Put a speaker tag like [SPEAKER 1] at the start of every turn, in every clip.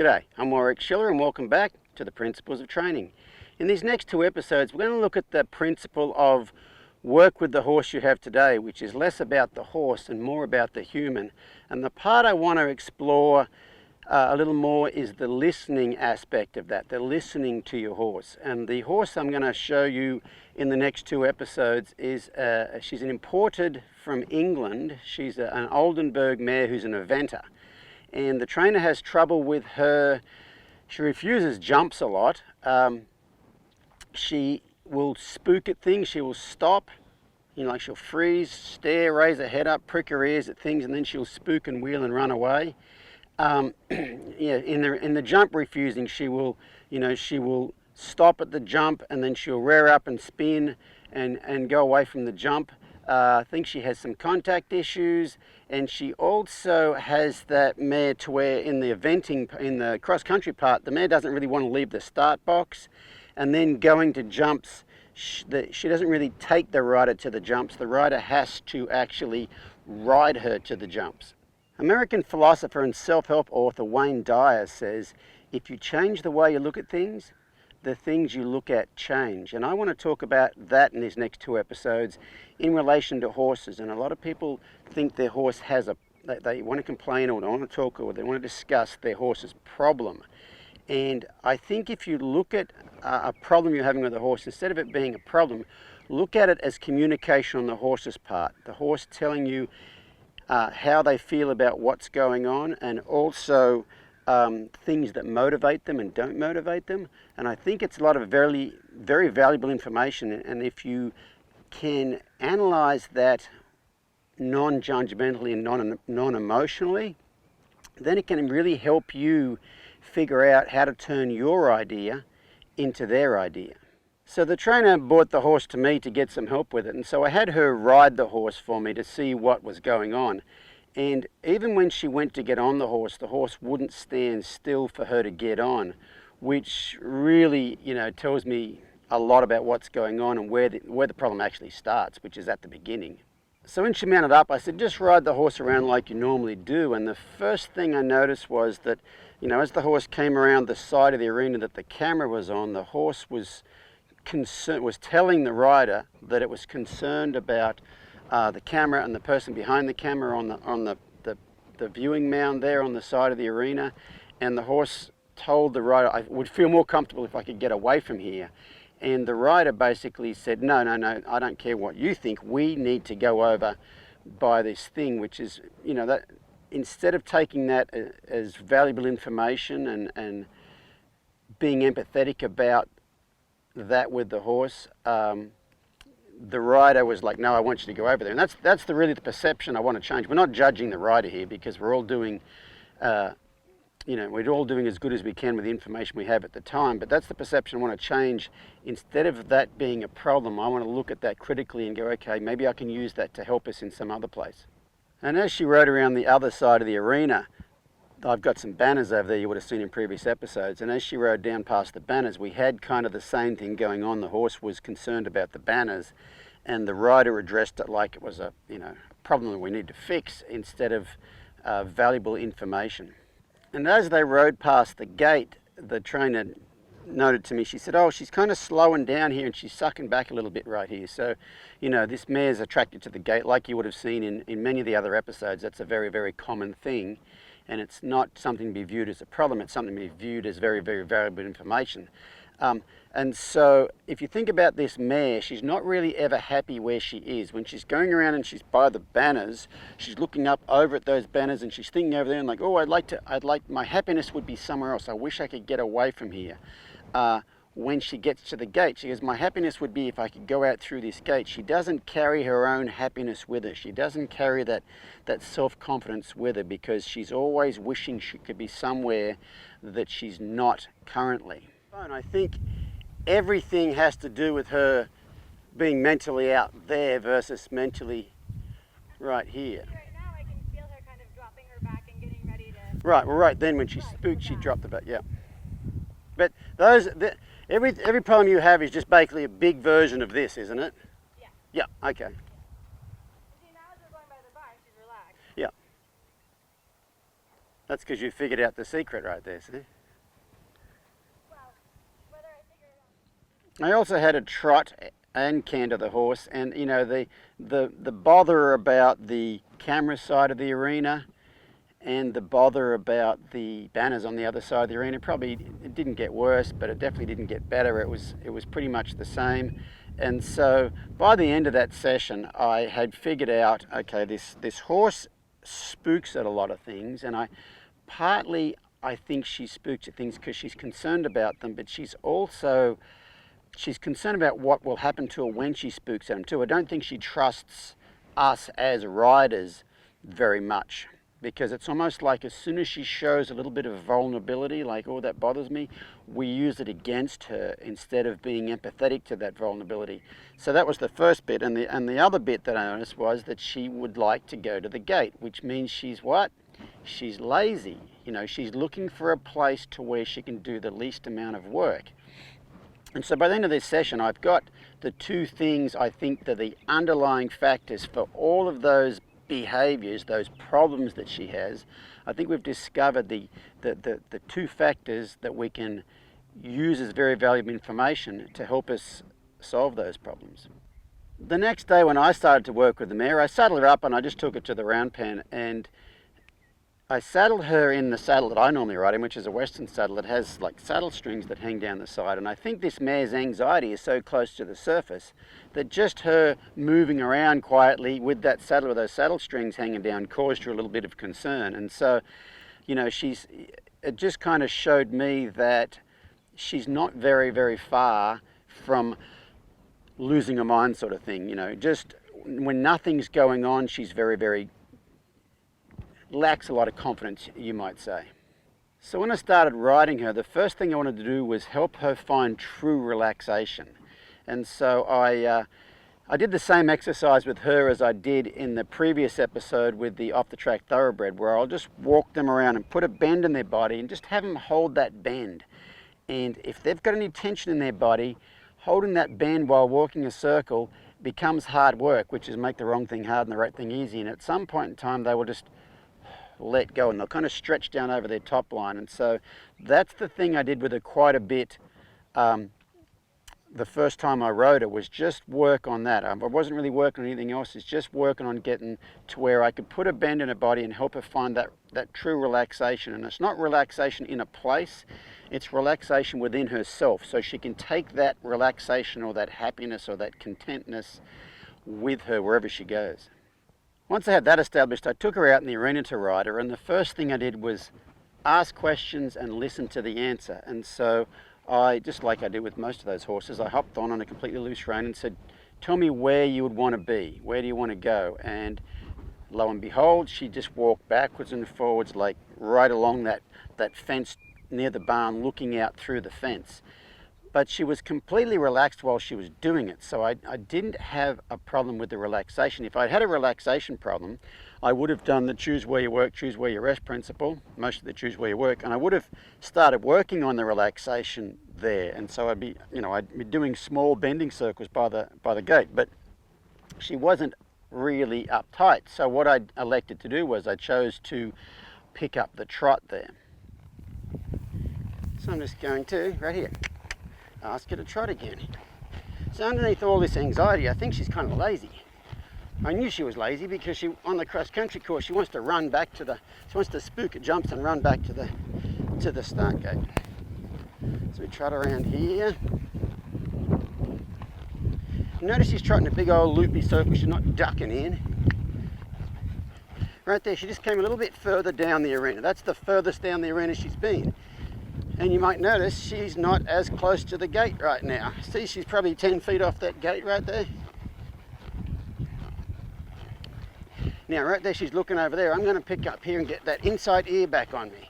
[SPEAKER 1] G'day, I'm Warwick and welcome back to the Principles of Training. In these next two episodes, we're going to look at the principle of work with the horse you have today, which is less about the horse and more about the human. And the part I want to explore a little more is the listening aspect of that, the listening to your horse. And the horse I'm going to show you in the next two episodes is, she's imported from England. She's an Oldenburg mare who's an eventer. And the trainer has trouble with her. She refuses jumps a lot. She will spook at things. She will stop, like she'll freeze, stare, raise her head up, prick her ears at things, and then she'll spook and wheel and run away. In the jump refusing, she will stop at the jump and then she'll rear up and spin and go away from the jump. I think she has some contact issues, and she also has that mare to where in the cross-country part, the mare doesn't really want to leave the start box, and then going to jumps, she doesn't really take the rider to the jumps. The rider has to actually ride her to the jumps. American philosopher and self-help author Wayne Dyer says, if you change the way you look at things, the things you look at change. And I want to talk about that in these next two episodes in relation to horses. And a lot of people think their horse has they want to complain or they want to talk or they want to discuss their horse's problem. And I think if you look at a problem you're having with a horse, instead of it being a problem, look at it as communication on the horse's part. The horse telling you how they feel about what's going on, and also things that motivate them and don't motivate them. And I think it's a lot of very, very valuable information. And if you can analyze that non-judgmentally and non-emotionally, then it can really help you figure out how to turn your idea into their idea. So the trainer brought the horse to me to get some help with it. And so I had her ride the horse for me to see what was going on. And even when she went to get on the horse wouldn't stand still for her to get on, which really, tells me a lot about what's going on and where the problem actually starts, which is at the beginning. So when she mounted up, I said, just ride the horse around like you normally do. And the first thing I noticed was that, as the horse came around the side of the arena that the camera was on, the horse was telling the rider that it was concerned about the camera and the person behind the camera on the viewing mound there on the side of the arena. And the horse told the rider, I would feel more comfortable if I could get away from here. And the rider basically said, no, I don't care what you think. We need to go over by this thing, which is, that instead of taking that as valuable information and being empathetic about that with the horse, the rider was like, no, I want you to go over there. And that's really the perception I want to change. We're not judging the rider here because we're all doing, we're all doing as good as we can with the information we have at the time. But that's the perception I want to change. Instead of that being a problem, I want to look at that critically and go, okay, maybe I can use that to help us in some other place. And as she rode around the other side of the arena, I've got some banners over there you would have seen in previous episodes, and as she rode down past the banners, we had kind of the same thing going on. The horse was concerned about the banners, and the rider addressed it like it was a problem that we need to fix instead of valuable information. And as they rode past the gate, the trainer noted to me, she said, oh, she's kind of slowing down here and she's sucking back a little bit right here. So, this mare's attracted to the gate like you would have seen in many of the other episodes. That's a very, very common thing. And it's not something to be viewed as a problem, it's something to be viewed as very, very valuable information. And so if you think about this mare, she's not really ever happy where she is. When she's going around and she's by the banners, she's looking up over at those banners and she's thinking over there and like, oh, my happiness would be somewhere else. I wish I could get away from here. When she gets to the gate, she goes, my happiness would be if I could go out through this gate. She doesn't carry her own happiness with her. She doesn't carry that self-confidence with her because she's always wishing she could be somewhere that she's not currently. And I think everything has to do with her being mentally out there versus mentally right here.
[SPEAKER 2] Right now I can feel her kind of dropping her back and getting ready to...
[SPEAKER 1] Right, well right then when she spooked, she dropped the back, yeah. But every problem you have is just basically a big version of this, isn't it?
[SPEAKER 2] Yeah.
[SPEAKER 1] Yeah, okay.
[SPEAKER 2] See, now as we're going by the barn, she's relaxed.
[SPEAKER 1] Yeah. That's because you figured out the secret right there, see?
[SPEAKER 2] Well, whether I figure it out.
[SPEAKER 1] I also had to trot and canter the horse, and you know the bother about the camera side of the arena and the bother about the banners on the other side of the arena, probably it didn't get worse, but it definitely didn't get better. It was pretty much the same. And so by the end of that session, I had figured out, okay, this horse spooks at a lot of things, and I think she spooks at things because she's concerned about them, but she's concerned about what will happen to her when she spooks at them too. I don't think she trusts us as riders very much, because it's almost like as soon as she shows a little bit of vulnerability, like, oh, that bothers me, we use it against her instead of being empathetic to that vulnerability. So that was the first bit. And the other bit that I noticed was that she would like to go to the gate, which means she's what? She's lazy. You know, she's looking for a place to where she can do the least amount of work. And so by the end of this session, I've got the two things I think that are the underlying factors for all of those behaviors, those problems that she has. I think we've discovered the two factors that we can use as very valuable information to help us solve those problems. The next day when I started to work with the mare, I saddled her up and I just took her to the round pen, and I saddled her in the saddle that I normally ride in, which is a western saddle that has like saddle strings that hang down the side. And I think this mare's anxiety is so close to the surface that just her moving around quietly with that saddle, with those saddle strings hanging down, caused her a little bit of concern. And so, you know, it just kind of showed me that she's not very, very far from losing her mind sort of thing. You know, just when nothing's going on, she's very, very lacks a lot of confidence, you might say. So when I started riding her, the first thing I wanted to do was help her find true relaxation. And so I did the same exercise with her as I did in the previous episode with the off-the-track thoroughbred, where I'll just walk them around and put a bend in their body and just have them hold that bend. And if they've got any tension in their body, holding that bend while walking a circle becomes hard work, which is make the wrong thing hard and the right thing easy. And at some point in time, they will just let go and they'll kind of stretch down over their top line. And so that's the thing I did with her quite a bit the first time I rode her, was just work on that. I wasn't really working on anything else. It's just working on getting to where I could put a bend in her body and help her find that true relaxation. And it's not relaxation in a place, it's relaxation within herself, so she can take that relaxation or that happiness or that contentness with her wherever she goes. Once I had that established, I took her out in the arena to ride her, and the first thing I did was ask questions and listen to the answer. And so I, just like I did with most of those horses, I hopped on a completely loose rein and said, tell me where you would want to be, where do you want to go? And lo and behold, she just walked backwards and forwards, like right along that fence near the barn, looking out through the fence. But she was completely relaxed while she was doing it, so I didn't have a problem with the relaxation. If I'd had a relaxation problem, I would have done the choose where you work, choose where you rest principle, most of the choose where you work, and I would have started working on the relaxation there. And so I'd be doing small bending circles by the gate, but she wasn't really uptight. So what I elected to do was I chose to pick up the trot there. So I'm just going to, right here, ask her to trot again. So underneath all this anxiety, I think she's kind of lazy. I knew she was lazy because she, on the cross-country course, she wants to run back to she wants to spook at jumps and run back to the start gate. So we trot around here. Notice she's trotting a big old loopy circle, she's not ducking in. Right there, she just came a little bit further down the arena. That's the furthest down the arena she's been. And you might notice she's not as close to the gate right now. See, she's probably 10 feet off that gate right there. Now, right there, she's looking over there. I'm going to pick up here and get that inside ear back on me.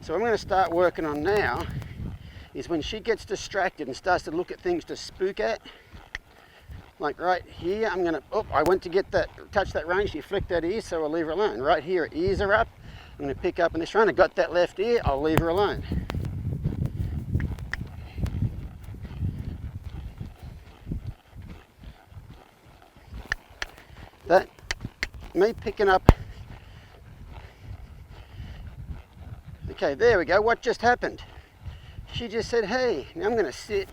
[SPEAKER 1] So what I'm going to start working on now is when she gets distracted and starts to look at things to spook at, like right here, I'm going to, I went to touch that rein, she flicked that ear, so I'll leave her alone. Right here, her ears are up. I'm going to pick up in this rein. I got that left ear, I'll leave her alone. That, me picking up Okay, there we go. What just happened? She just said, hey, now I'm going to sit.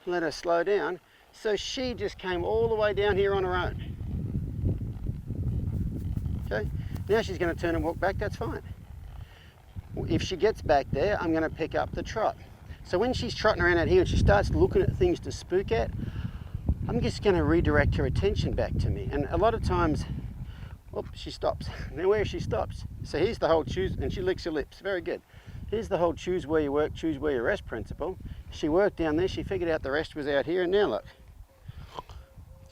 [SPEAKER 1] Let her slow down. So she just came all the way down here on her own. Okay, now she's going to turn and walk back. That's fine. If she gets back there, I'm going to pick up the trot. So when she's trotting around out here and she starts looking at things to spook at, I'm just going to redirect her attention back to me. And a lot of times, oh, she stops. Now where she stops. So here's the whole choose, and she licks her lips. Very good. Here's the whole choose where you work, choose where you rest principle. She worked down there, she figured out the rest was out here, and now look.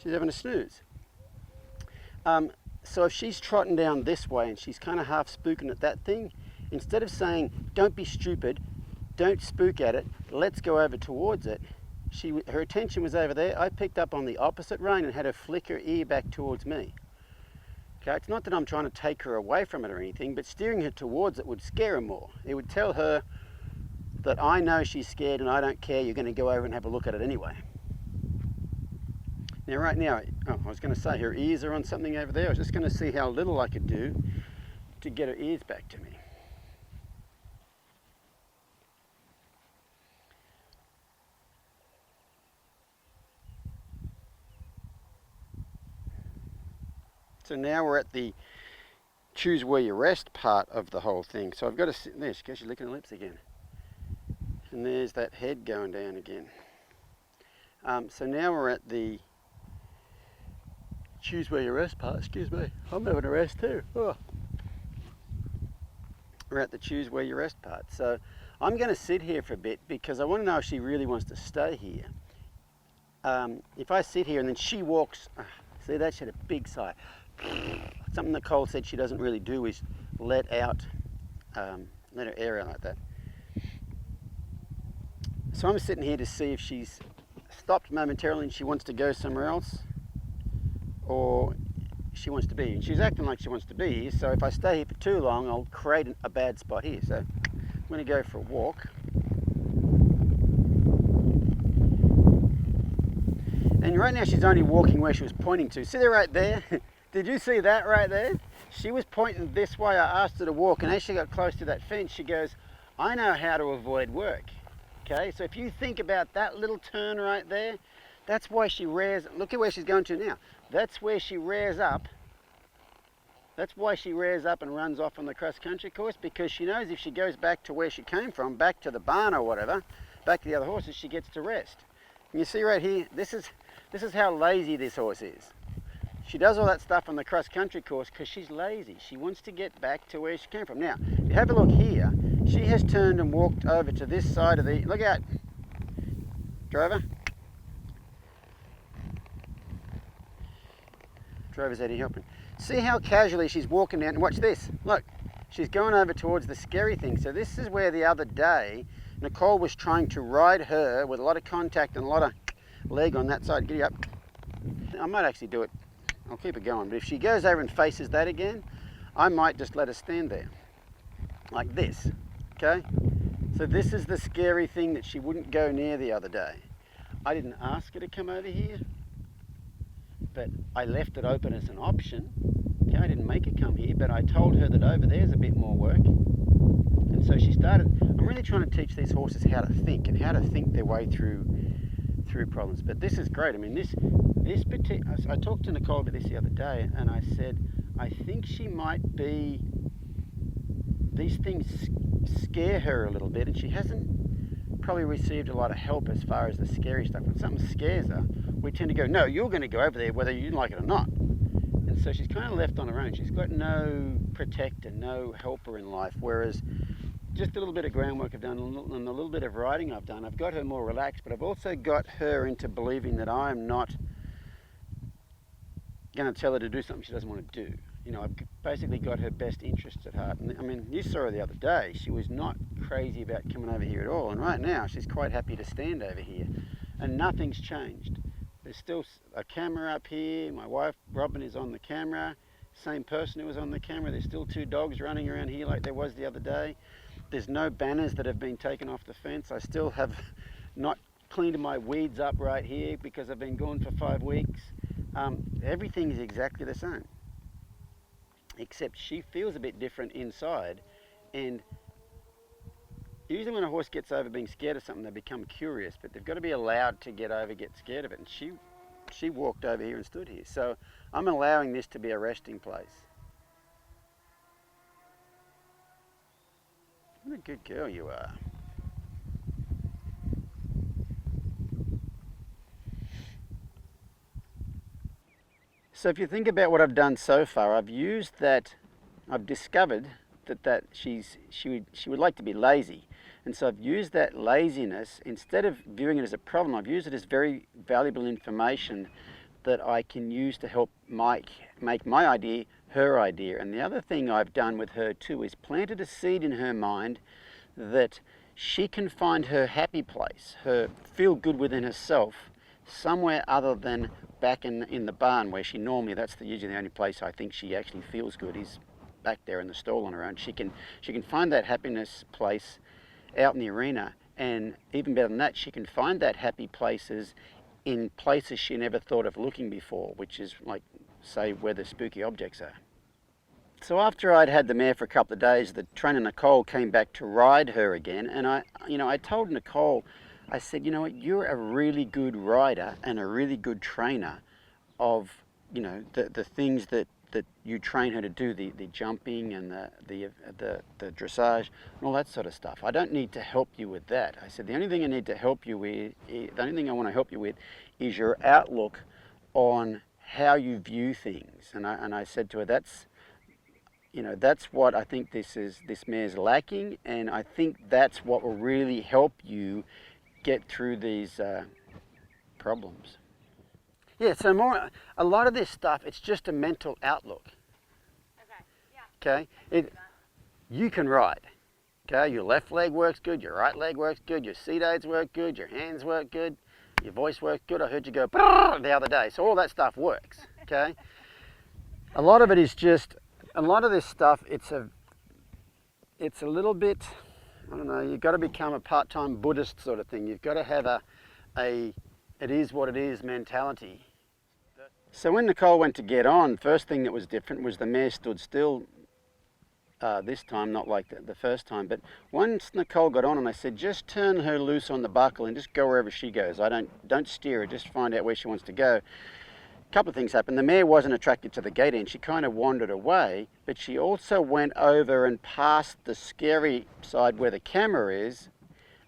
[SPEAKER 1] She's having a snooze. So if she's trotting down this way and she's kind of half spooking at that thing, instead of saying, don't be stupid, don't spook at it, let's go over towards it, her attention was over there. I picked up on the opposite rein and had her flick her ear back towards me. Okay, it's not that I'm trying to take her away from it or anything, but steering her towards it would scare her more. It would tell her that I know she's scared and I don't care, you're going to go over and have a look at it anyway. Now right now, I was going to say her ears are on something over there. I was just going to see how little I could do to get her ears back to me. So now we're at the choose where you rest part of the whole thing. So I've got to sit there. She's licking her lips again. And there's that head going down again. So now we're at the choose where you rest part. Excuse me, I'm having a rest too. Oh. We're at the choose where you rest part. So I'm going to sit here for a bit because I want to know if she really wants to stay here. If I sit here and then she walks, see that, she had a big sigh. Something Nicole said she doesn't really do is let her air out like that. So I'm sitting here to see if she's stopped momentarily and she wants to go somewhere else, or she wants to be. And she's acting like she wants to be here, so if I stay here for too long, I'll create a bad spot here. So I'm going to go for a walk. And right now she's only walking where she was pointing to. See there right there? Did you see that right there? She was pointing this way. I asked her to walk, and as she got close to that fence, she goes, I know how to avoid work. Okay, so if you think about that little turn right there, that's why she rears. Look at where she's going to now. That's where she rears up. That's why she rears up and runs off on the cross-country course, because she knows if she goes back to where she came from, back to the barn or whatever, back to the other horses, she gets to rest. And you see right here, this is how lazy this horse is. She does all that stuff on the cross-country course because she's lazy. She wants to get back to where she came from. Now, if you have a look here, she has turned and walked over to this side of the... Look out, Drover. Drover's out here helping. See how casually she's walking down, and watch this. Look, she's going over towards the scary thing. So this is where the other day, Nicole was trying to ride her with a lot of contact and a lot of leg on that side. Giddy up. I might actually do it. I'll keep it going, but if she goes over and faces that again, I might just let her stand there, like this, okay? So this is the scary thing that she wouldn't go near the other day. I didn't ask her to come over here, but I left it open as an option. Okay, I didn't make her come here, but I told her that over there's a bit more work. And so she started. I'm really trying to teach these horses how to think and how to think their way through problems. But this is great. I mean, this particular, I talked to Nicole about this the other day, and I said, I think she might be, these things scare her a little bit, and she hasn't probably received a lot of help as far as the scary stuff. When something scares her, we tend to go, no, you're going to go over there whether you like it or not. And so she's kind of left on her own. She's got no protector, no helper in life, whereas just a little bit of groundwork I've done and a little bit of riding I've done, I've got her more relaxed, but I've also got her into believing that I'm not going to tell her to do something she doesn't want to do. You know, I've basically got her best interests at heart. And I mean, you saw her the other day. She was not crazy about coming over here at all. And right now, she's quite happy to stand over here. And nothing's changed. There's still a camera up here. My wife, Robin, is on the camera. Same person who was on the camera. There's still 2 dogs running around here like there was the other day. There's no banners that have been taken off the fence. I still have not cleaned my weeds up right here because I've been gone for 5 weeks. Everything is exactly the same. except she feels a bit different inside. And usually when a horse gets over being scared of something, they become curious, but they've got to be allowed to get scared of it. And she walked over here and stood here. So I'm allowing this to be a resting place. What a good girl you are. So if you think about what I've done so far, I've discovered that she would like to be lazy. And so I've used that laziness, instead of viewing it as a problem, I've used it as very valuable information that I can use to help make my idea her idea. And the other thing I've done with her too is planted a seed in her mind that she can find her happy place, her feel good within herself, somewhere other than back in the barn where that's usually the only place I think she actually feels good, is back there in the stall on her own. She can find that happiness place out in the arena, and even better than that, she can find that happy places in places she never thought of looking before, which is like, say, where the spooky objects are. So after I'd had the mare for a couple of days, the trainer Nicole came back to ride her again, and I told Nicole, I said, you know what, you're a really good rider and a really good trainer of, the things that you train her to do, the jumping and the dressage and all that sort of stuff. I don't need to help you with that. I said, the only thing I want to help you with is your outlook on how you view things. And I said to her, that's what I think this mare's lacking, and I think that's what will really help you get through these problems. Yeah, so a lot of this stuff, it's just a mental outlook. Okay, yeah. Okay, you can ride. Okay, your left leg works good, your right leg works good, your seat aids work good, your hands work good, your voice works good. I heard you go the other day, so all that stuff works. Okay, a lot of it is just, a lot of this stuff, it's a little bit, I don't know, you've got to become a part-time Buddhist sort of thing. You've got to have a it is what it is mentality. So when Nicole went to get on, first thing that was different was the mare stood still this time, not like the first time. But once Nicole got on, and I said, just turn her loose on the buckle and just go wherever she goes. Don't steer her, just find out where she wants to go. A couple of things happened. The mare wasn't attracted to the gate end. She kind of wandered away, but she also went over and past the scary side where the camera is,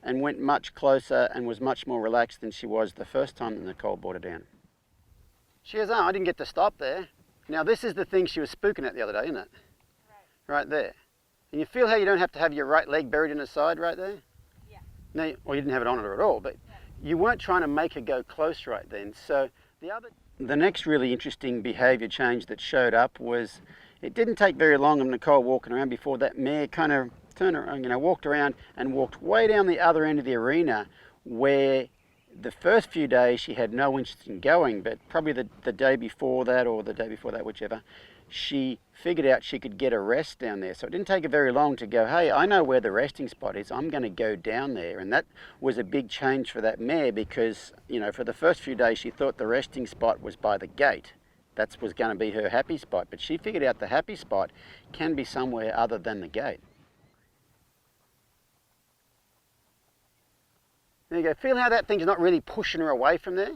[SPEAKER 1] and went much closer and was much more relaxed than she was the first time that Nicole brought her down. She goes, oh, I didn't get to stop there. Now this is the thing she was spooking at the other day, isn't it? Right there. And you feel how you don't have to have your right leg buried in the side right there? Yeah. No, well, you didn't have it on her at all, but you weren't trying to make her go close right then. So the next really interesting behaviour change that showed up was, it didn't take very long of Nicole walking around before that mare kind of turned around, walked around and walked way down the other end of the arena, where the first few days she had no interest in going, but probably the day before that, or the day before that, whichever, she figured out she could get a rest down there. So it didn't take her very long to go, hey, I know where the resting spot is, I'm going to go down there. And that was a big change for that mare, because for the first few days she thought the resting spot was by the gate. That was going to be her happy spot, but she figured out the happy spot can be somewhere other than the gate. There you go. Feel how that thing's not really pushing her away from there?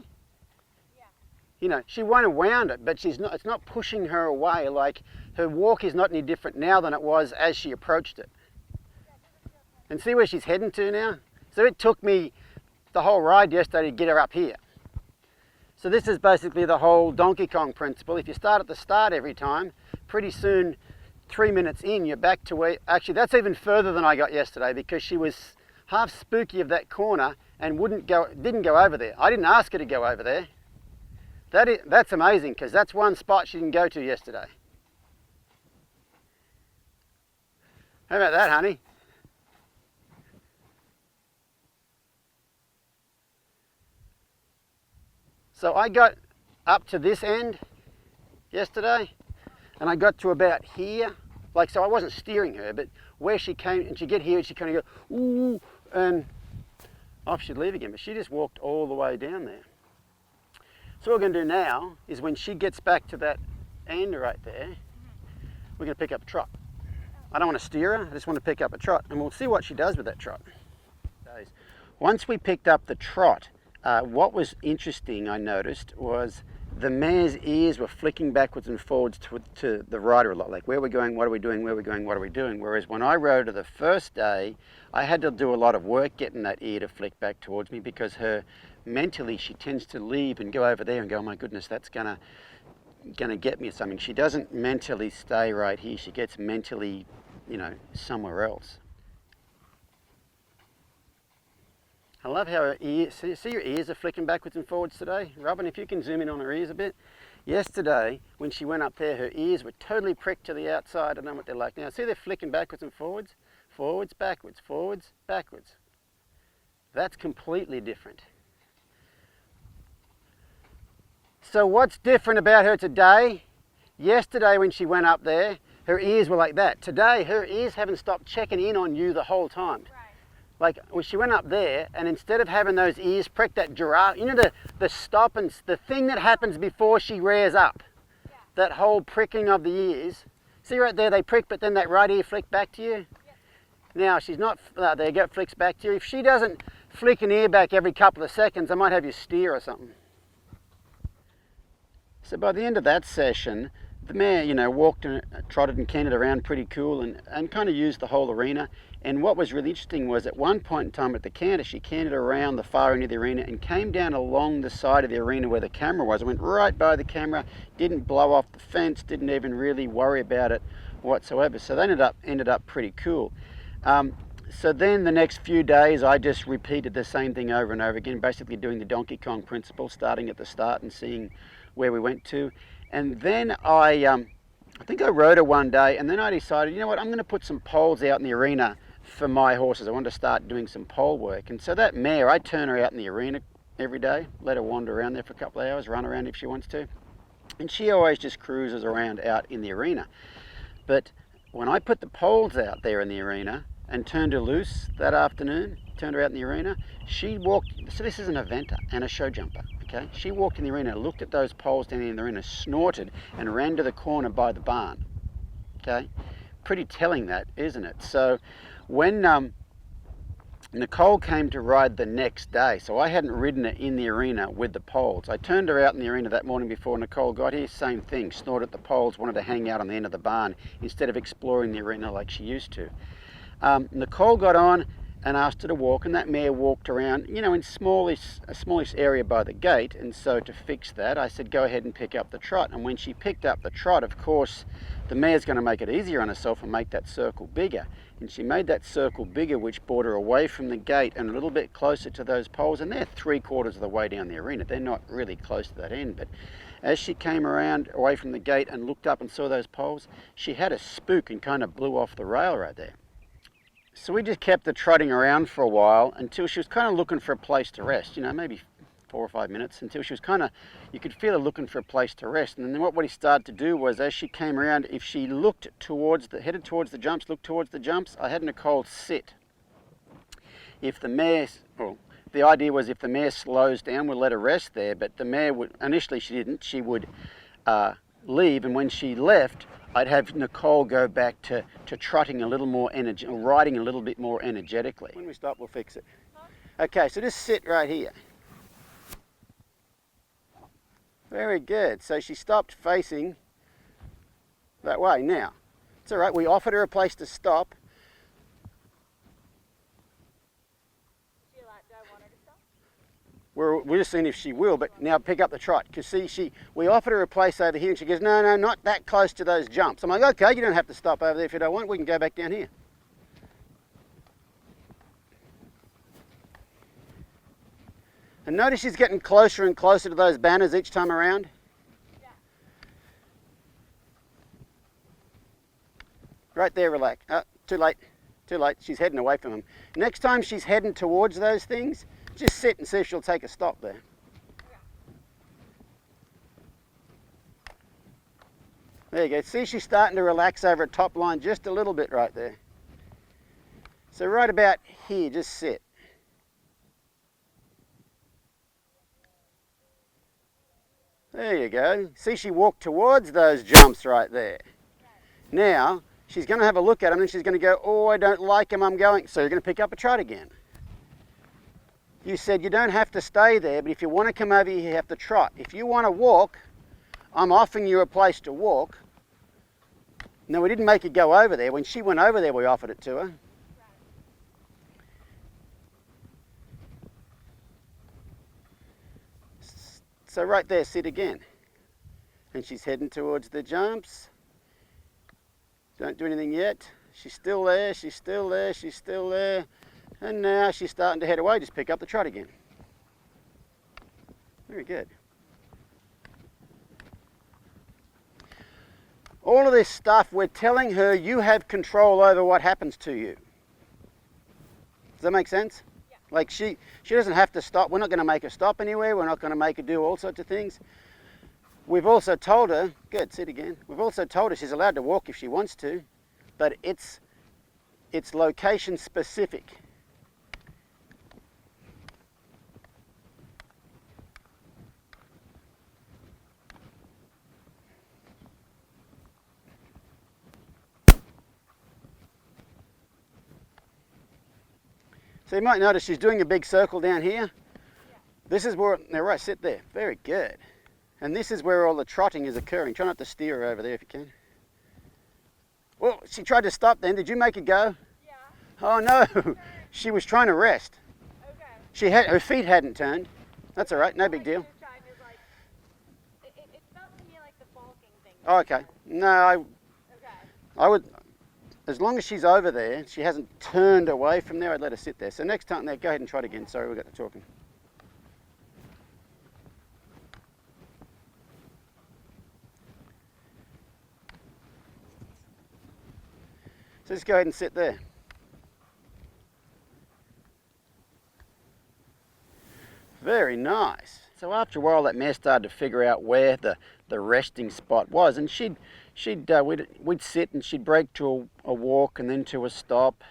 [SPEAKER 1] Yeah. She won't around it, but it's not pushing her away. Like, her walk is not any different now than it was as she approached it. And see where she's heading to now? So it took me the whole ride yesterday to get her up here. So this is basically the whole Donkey Kong principle. If you start at the start every time, pretty soon, 3 minutes in, you're back to where, actually that's even further than I got yesterday, because she was half spooky of that corner and didn't go over there. I didn't ask her to go over there. That's amazing, because that's one spot she didn't go to yesterday. How about that, honey? So I got up to this end yesterday, and I got to about here. So I wasn't steering her, but where she came, and she'd get here and she kind of go, ooh, and off she'd leave again. But she just walked all the way down there. So what we're going to do now is, when she gets back to that end right there, we're going to pick up a trot. I don't want to steer her, I just want to pick up a trot, and we'll see what she does with that trot. Once we picked up the trot, what was interesting, I noticed, was the mare's ears were flicking backwards and forwards to the rider a lot, like where are we going, what are we doing, where are we going, what are we doing. Whereas when I rode her the first day, I had to do a lot of work getting that ear to flick back towards me, because her mentally she tends to leave and go over there and go, oh my goodness, that's gonna get me something. She doesn't mentally stay right here, she gets mentally, somewhere else. I love how her ears, see your ears are flicking backwards and forwards today? Robin, if you can zoom in on her ears a bit. Yesterday, when she went up there, her ears were totally pricked to the outside. I don't know what they're like now. See, they're flicking backwards and forwards, forwards, backwards, forwards, backwards. That's completely different. So what's different about her today? Yesterday when she went up there, her ears were like that. Today, her ears haven't stopped checking in on you the whole time. Like when she went up there, and instead of having those ears prick, that giraffe, the stop and the thing that happens before she rears up, that whole pricking of the ears. See right there, they prick, but then that right ear flick back to you. Now she's not, there you go, flicks back to you. If she doesn't flick an ear back every couple of seconds, I might have you steer or something. So by the end of that session, the mare, walked and trotted and cantered around pretty cool and kind of used the whole arena. And what was really interesting was at one point in time at the canter, she cantered around the far end of the arena and came down along the side of the arena where the camera was. It went right by the camera, didn't blow off the fence, didn't even really worry about it whatsoever. So that ended up pretty cool. So then the next few days, I just repeated the same thing over and over again, basically doing the Donkey Kong principle, starting at the start and seeing where we went to. And then I think I rode her one day, and then I decided, you know what, I'm going to put some poles out in the arena for my horses. I wanted to start doing some pole work. And so that mare, I turn her out in the arena every day, let her wander around there for a couple of hours, run around if she wants to. And she always just cruises around out in the arena. But when I put the poles out there in the arena and turned her loose that afternoon, turned her out in the arena, she walked, so this is an eventer and a show jumper. Okay, she walked in the arena, looked at those poles down in the arena, snorted, and ran to the corner by the barn. Okay, pretty telling that, isn't it? So when Nicole came to ride the next day, so I hadn't ridden her in the arena with the poles. I turned her out in the arena that morning before Nicole got here, same thing, snorted at the poles, wanted to hang out on the end of the barn instead of exploring the arena like she used to. Nicole got on and asked her to walk, and that mare walked around, in a smallish area by the gate. And so to fix that, I said, go ahead and pick up the trot. And when she picked up the trot, of course, the mare's going to make it easier on herself and make that circle bigger. And she made that circle bigger, which brought her away from the gate and a little bit closer to those poles. And they're 3/4 of the way down the arena. They're not really close to that end. But as she came around away from the gate and looked up and saw those poles, she had a spook and kind of blew off the rail right there. So we just kept her trotting around for a while until she was kind of looking for a place to rest, maybe 4 or 5 minutes, until she was you could feel her looking for a place to rest. And then what he started to do was, as she came around, if she looked headed towards the jumps, looked towards the jumps, I had Nicole sit. If the mare, the idea was if the mare slows down, we'll let her rest there, but the mare would, initially she didn't, she would leave, and when she left, I'd have Nicole go back to trotting a little more energy, or riding a little bit more energetically. When we stop, we'll fix it. Okay, so just sit right here. Very good. So she stopped facing that way. Now, it's all right. We offered her a place to stop. We're just seeing if she will, but now pick up the trot. Because see, we offered her a place over here and she goes, no, not that close to those jumps. I'm like, okay, you don't have to stop over there if you don't want, we can go back down here. And notice she's getting closer and closer to those banners each time around. Yeah. Right there, relax. Too late, she's heading away from them. Next time she's heading towards those things, just sit and see if she'll take a stop there. There you go. See, she's starting to relax over a top line just a little bit right there. So right about here, just sit. There you go. See, she walked towards those jumps right there. Now, she's going to have a look at him and she's going to go, oh, I don't like him, I'm going. So you're going to pick up a trot again. You said you don't have to stay there, but if you want to come over here, you have to trot. If you want to walk, I'm offering you a place to walk. No, we didn't make her go over there. When she went over there, we offered it to her. So right there, sit again. And she's heading towards the jumps. Don't do anything yet. She's still there, she's still there, she's still there. And now she's starting to head away. Just pick up the trot again. Very good. All of this stuff, we're telling her you have control over what happens to you. Does that make sense?
[SPEAKER 2] Yeah.
[SPEAKER 1] Like she doesn't have to stop. We're not going to make her stop anywhere. We're not going to make her do all sorts of things. We've also told her, good, sit again. We've also told her she's allowed to walk if she wants to, but it's location specific. So you might notice she's doing a big circle down here.
[SPEAKER 2] Yeah.
[SPEAKER 1] This is where, now right, sit there, very good. And this is where all the trotting is occurring. Try not to steer her over there if you can. Well, she tried to stop then. Did you make her go?
[SPEAKER 2] Yeah.
[SPEAKER 1] Oh no, she was trying to rest.
[SPEAKER 2] Okay.
[SPEAKER 1] Her feet hadn't turned. That's all right, no big deal.
[SPEAKER 2] It felt to me like the balking thing.
[SPEAKER 1] Oh, okay. No,
[SPEAKER 2] Okay.
[SPEAKER 1] I would, as long as she's over there, she hasn't turned away from there, I'd let her sit there. So next time, go ahead and trot again. Sorry, we got to talking. So just go ahead and sit there. Very nice. So after a while, that mare started to figure out where the resting spot was, and we'd sit and she'd break to a walk and then to a stop,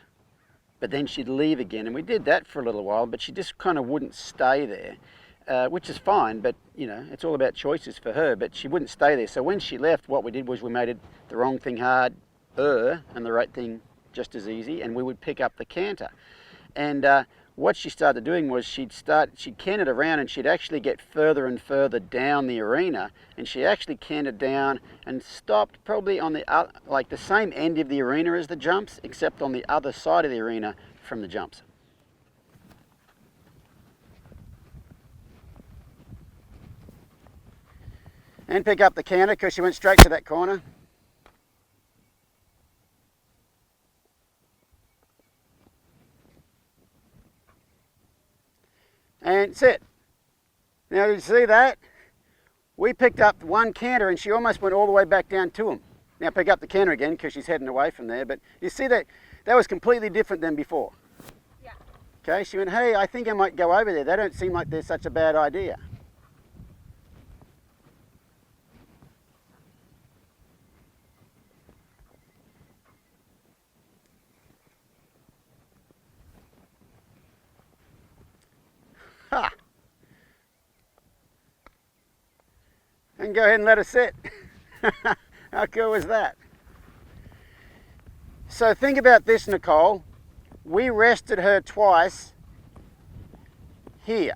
[SPEAKER 1] but then she'd leave again, and we did that for a little while, but she just kind of wouldn't stay there, which is fine, but you know, it's all about choices for her, but she wouldn't stay there. So when she left, what we did was we made it the wrong thing hard, and the right thing just as easy, and we would pick up the canter. And what she started doing was she'd cantered around and she'd actually get further and further down the arena, and she actually cantered down and stopped probably on like the same end of the arena as the jumps, except on the other side of the arena from the jumps. And pick up the canter because she went straight to that corner. And sit. Now you see that? We picked up one canter and she almost went all the way back down to him. Now pick up the canter again because she's heading away from there, but you see that was completely different than before.
[SPEAKER 2] Yeah.
[SPEAKER 1] Okay, she went, hey, I think I might go over there. They don't seem like they're such a bad idea. Ha! And go ahead and let her sit. How cool was that? So think about this, Nicole. We rested her twice here.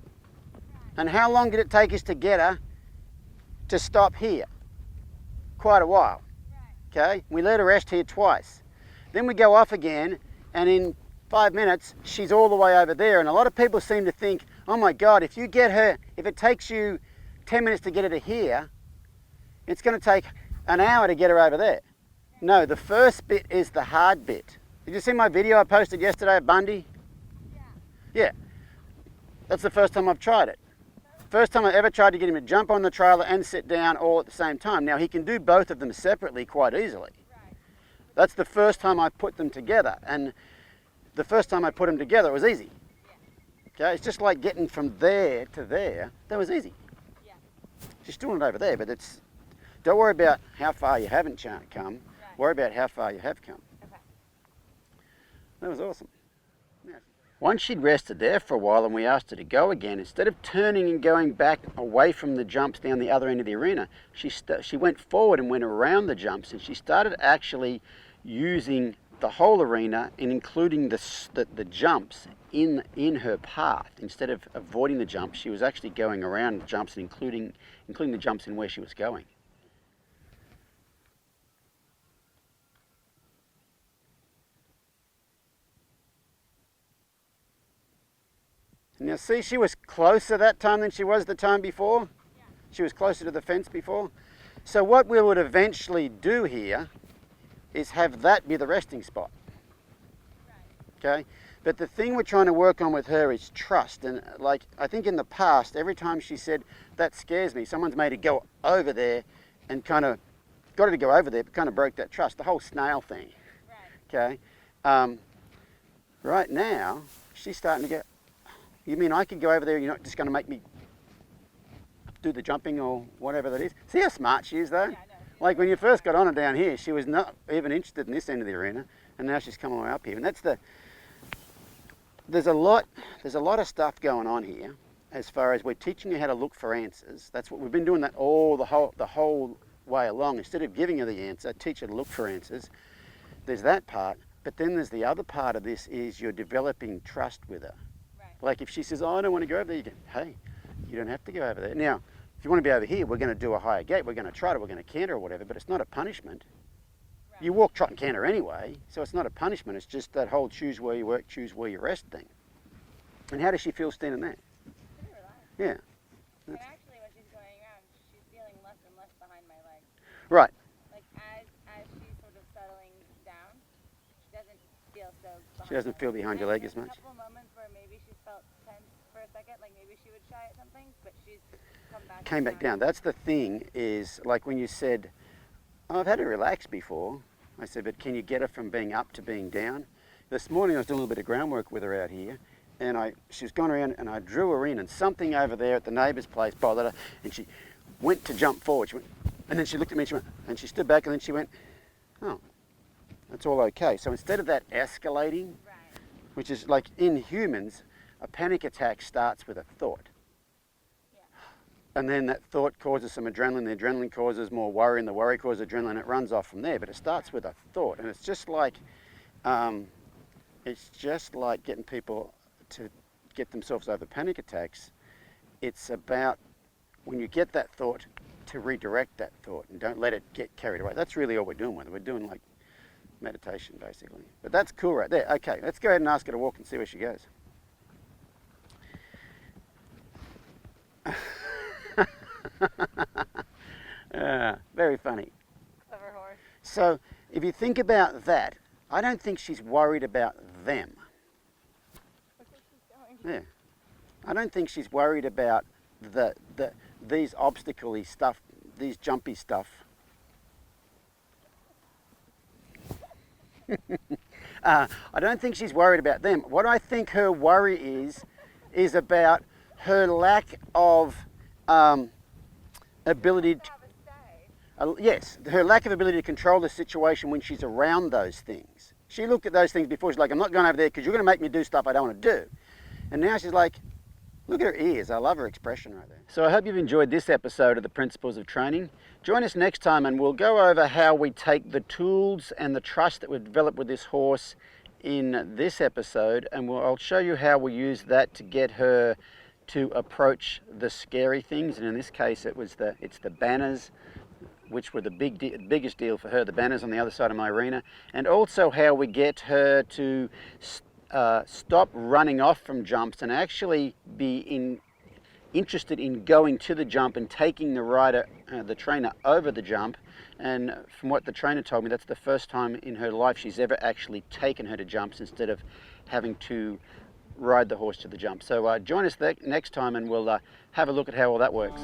[SPEAKER 1] And how long did it take us to get her to stop here? Quite a while. Okay? We let her rest here twice. Then we go off again, and in 5 minutes, she's all the way over there. And a lot of people seem to think, oh my God, if it takes you 10 minutes to get her to here, it's going to take an hour to get her over there. No, the first bit is the hard bit. Did you see my video I posted yesterday at Bundy?
[SPEAKER 2] Yeah.
[SPEAKER 1] Yeah. That's the first time I've tried it. First time I ever tried to get him to jump on the trailer and sit down all at the same time. Now he can do both of them separately quite easily.
[SPEAKER 2] Right.
[SPEAKER 1] That's the first time I put them together. And the first time I put them together, it was easy.
[SPEAKER 2] Yeah.
[SPEAKER 1] Okay, it's just like getting from there to there. That was easy.
[SPEAKER 2] Yeah.
[SPEAKER 1] She's still not over there, but don't worry about how far you haven't come.
[SPEAKER 2] Right.
[SPEAKER 1] Worry about how far you have come.
[SPEAKER 2] Okay.
[SPEAKER 1] That was awesome. Yeah. Once she'd rested there for a while and we asked her to go again, instead of turning and going back away from the jumps down the other end of the arena, she went forward and went around the jumps, and she started actually using the whole arena and including the jumps in her path. Instead of avoiding the jumps, she was actually going around the jumps and including the jumps in where she was going. Now see, she was closer that time than she was the time before.
[SPEAKER 2] Yeah.
[SPEAKER 1] She was closer to the fence before. So what we would eventually do here is have that be the resting spot.
[SPEAKER 2] Right.
[SPEAKER 1] Okay? But the thing we're trying to work on with her is trust. And like, I think in the past, every time she said, that scares me, someone's made her go over there and kind of got her to go over there, but kind of broke that trust, the whole snail thing.
[SPEAKER 2] Right.
[SPEAKER 1] Okay? Right now, she's starting to go, you mean I could go over there, you're not just going to make me do the jumping or whatever that is? See how smart she is though?
[SPEAKER 2] Yeah, no,
[SPEAKER 1] Like when you first got on her down here, she was not even interested in this end of the arena, and now she's come all the way up here. And that's there's a lot of stuff going on here as far as we're teaching her how to look for answers. That's what we've been doing, that the whole way along. Instead of giving her the answer, teach her to look for answers. There's that part, but then there's the other part of this is you're developing trust with her.
[SPEAKER 2] Right.
[SPEAKER 1] Like if she says, oh, I don't want to go over there, you go, hey, you don't have to go over there. Now, if you want to be over here, we're going to do a higher gate, we're going to trot, or we're going to canter or whatever, but it's not a punishment.
[SPEAKER 2] Right.
[SPEAKER 1] You walk, trot and canter anyway, so it's not a punishment, it's just that whole choose where you work, choose where you rest thing. And how does she feel standing there?
[SPEAKER 2] Pretty relaxed.
[SPEAKER 1] Yeah.
[SPEAKER 2] And actually, when she's going around, she's feeling less and less behind my legs.
[SPEAKER 1] Right.
[SPEAKER 2] Like as she's sort of settling down, she doesn't feel so.
[SPEAKER 1] She doesn't feel behind your leg as much.
[SPEAKER 2] There's a couple moments where maybe she felt tense for a second, like maybe she would shy at something, but she's
[SPEAKER 1] Came back down. That's the thing is, like when you said, oh, I've had her relax before. I said, but can you get her from being up to being down? This morning I was doing a little bit of groundwork with her out here, and she was going around and I drew her in, and something over there at the neighbour's place bothered her, and she went to jump forward. She went, and then she looked at me and she went, and she stood back, and then she went, oh, that's all okay. So instead of that escalating,
[SPEAKER 2] Right.
[SPEAKER 1] which is like in humans, a panic attack starts with a thought.
[SPEAKER 2] Yeah.
[SPEAKER 1] And then that thought causes some adrenaline, the adrenaline causes more worry, and the worry causes adrenaline, it runs off from there. But it starts with a thought, and it's just like getting people to get themselves over panic attacks. It's about when you get that thought to redirect that thought and don't let it get carried away. That's really all we're doing with it. We're doing like meditation basically. But that's cool right there. Okay, let's go ahead and ask her to walk and see where she goes. Very funny.
[SPEAKER 2] Clever horse.
[SPEAKER 1] So if you think about that, I don't think she's worried about them.
[SPEAKER 2] Look where she's going.
[SPEAKER 1] Yeah. I don't think she's worried about these obstacle-y stuff, these jumpy stuff. I don't think she's worried about them. What I think her worry is about her lack of ability to, yes, her lack of ability to control the situation when she's around those things. She looked at those things before, she's like, I'm not going over there because you're going to make me do stuff I don't want to do. And now she's like, look at her ears. I love her expression right there. So I hope you've enjoyed this episode of the Principles of Training. Join us next time and we'll go over how we take the tools and the trust that we've developed with this horse in this episode, and I'll show you how we use that to get her to approach the scary things. And in this case, it's the banners, which were the biggest deal for her, the banners on the other side of my arena, and also how we get her to stop running off from jumps and actually be interested in going to the jump and taking the rider, the trainer, over the jump. And from what the trainer told me, that's the first time in her life she's ever actually taken her to jumps instead of having to ride the horse to the jump. So join us next time and we'll have a look at how all that works.